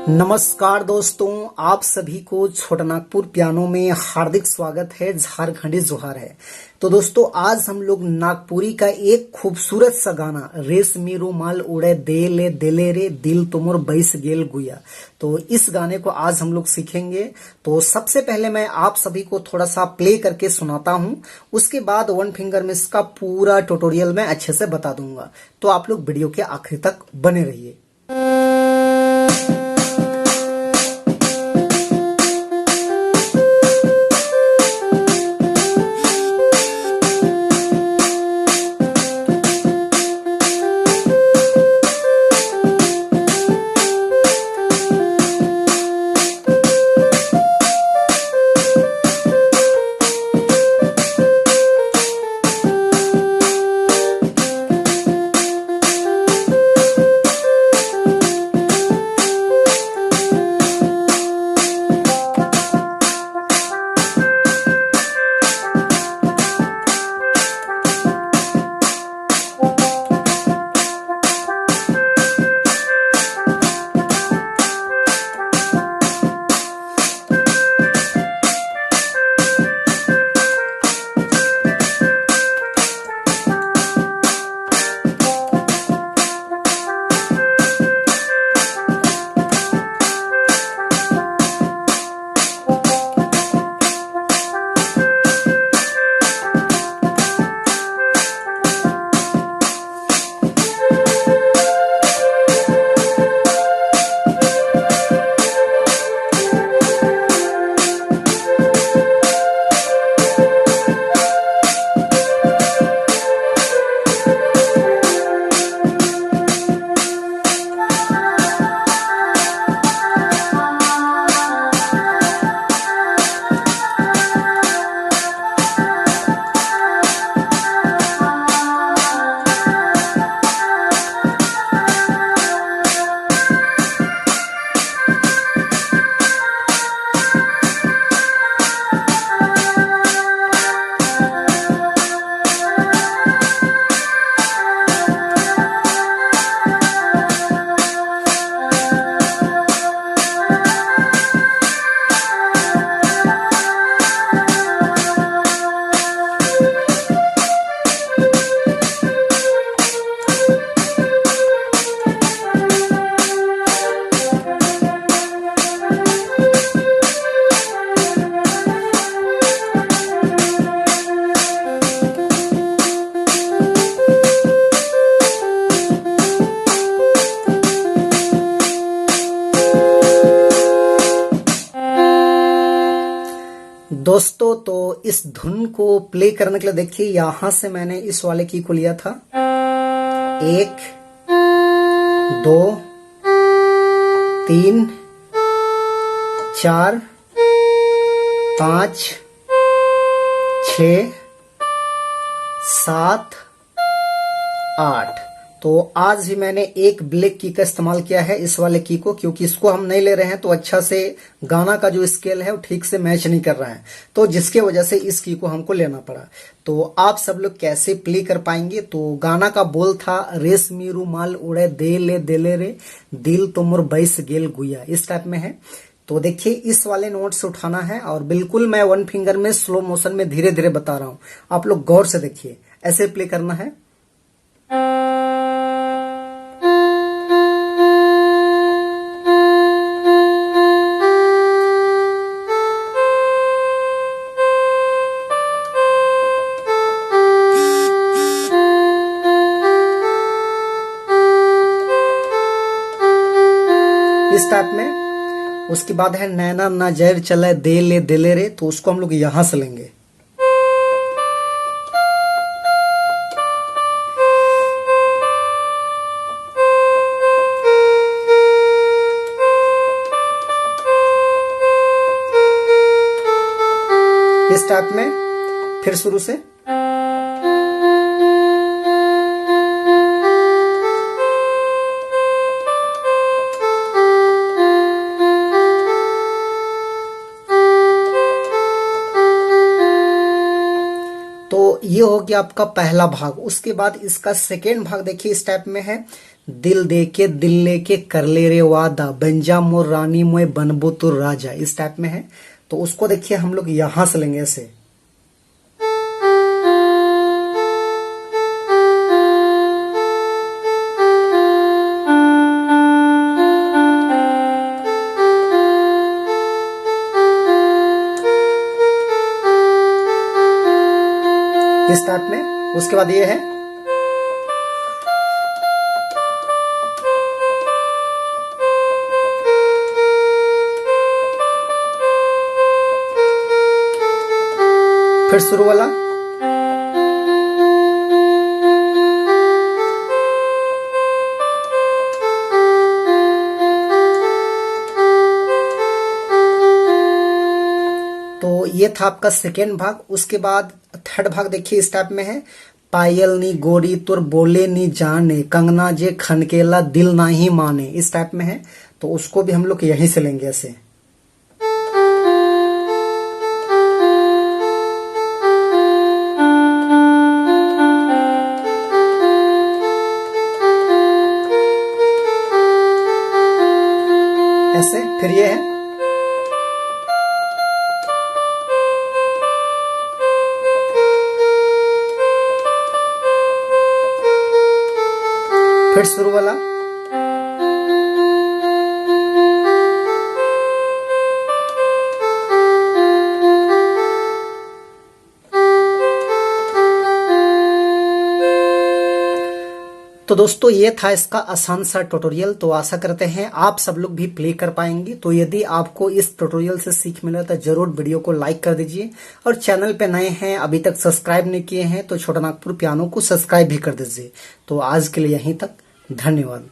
नमस्कार दोस्तों, आप सभी को छोटा नागपुर पियानो में हार्दिक स्वागत है। झारखंडी जोहार है। तो दोस्तों, आज हम लोग नागपुरी का एक खूबसूरत सा गाना रेशमी रुमाल उड़े देले देले रे दिल तुमोर बैस गेल गुया, तो इस गाने को आज हम लोग सीखेंगे। तो सबसे पहले मैं आप सभी को थोड़ा सा प्ले करके सुनाता हूं, उसके बाद वन फिंगर में इसका पूरा ट्यूटोरियल मैं अच्छे से बता दूंगा। तो आप लोग वीडियो के आखिर तक बने रहिए। दोस्तों, तो इस धुन को प्ले करने के लिए देखिए, यहां से मैंने इस वाले की को लिया था। 1 2 3 4 5 6 7 8। तो आज भी मैंने एक ब्लैक की का इस्तेमाल किया है इस वाले की को, क्योंकि इसको हम नहीं ले रहे हैं तो अच्छा से गाना का जो स्केल है वो ठीक से मैच नहीं कर रहा है, तो जिसके वजह से इस की को हमको लेना पड़ा। तो आप सब लोग कैसे प्ले कर पाएंगे? तो गाना का बोल था रेशमी रुमाल उड़े देले रे दिल तुमोर बैस गेल गुया, इस टाइप में है। तो देखिए, इस वाले नोट से उठाना है और बिल्कुल मैं वन फिंगर में स्लो मोशन में धीरे धीरे बता रहा हूं, आप लोग गौर से देखिए, ऐसे प्ले करना है। इस टाइप में। उसके बाद है नैना नजर चले देले रे, तो उसको हम लोग यहां से लेंगे। इस टाइप में फिर शुरू से। ये हो गया आपका पहला भाग। उसके बाद इसका सेकेंड भाग देखिए इस टाइप में है, दिल दे के दिल लेके कर ले रे वादा, बन जा मोर रानी मोए बनबो तू राजा, इस टाइप में है। तो उसको देखिए हम लोग यहां से लेंगे ऐसे। इस टाइप में। उसके बाद ये है, फिर शुरू वाला, तो ये था आपका सेकेंड भाग। उसके बाद थर्ड भाग देखिए इस टाइप में है, पायल नी गोरी तुर बोले नी जाने, कंगना जे खनकेला दिल ना ही माने, इस टाइप में है। तो उसको भी हम लोग यहीं से लेंगे ऐसे। ऐसे फिर ये है, फिर शुरू वाला, तो दोस्तों ये था इसका आसान सा ट्यूटोरियल। तो आशा करते हैं आप सब लोग भी प्ले कर पाएंगे। तो यदि आपको इस ट्यूटोरियल से सीख मिला तो जरूर वीडियो को लाइक कर दीजिए, और चैनल पे नए हैं अभी तक सब्सक्राइब नहीं किए हैं तो छोटा नागपुर पियानो को सब्सक्राइब भी कर दीजिए। तो आज के लिए यहीं तक, धन्यवाद।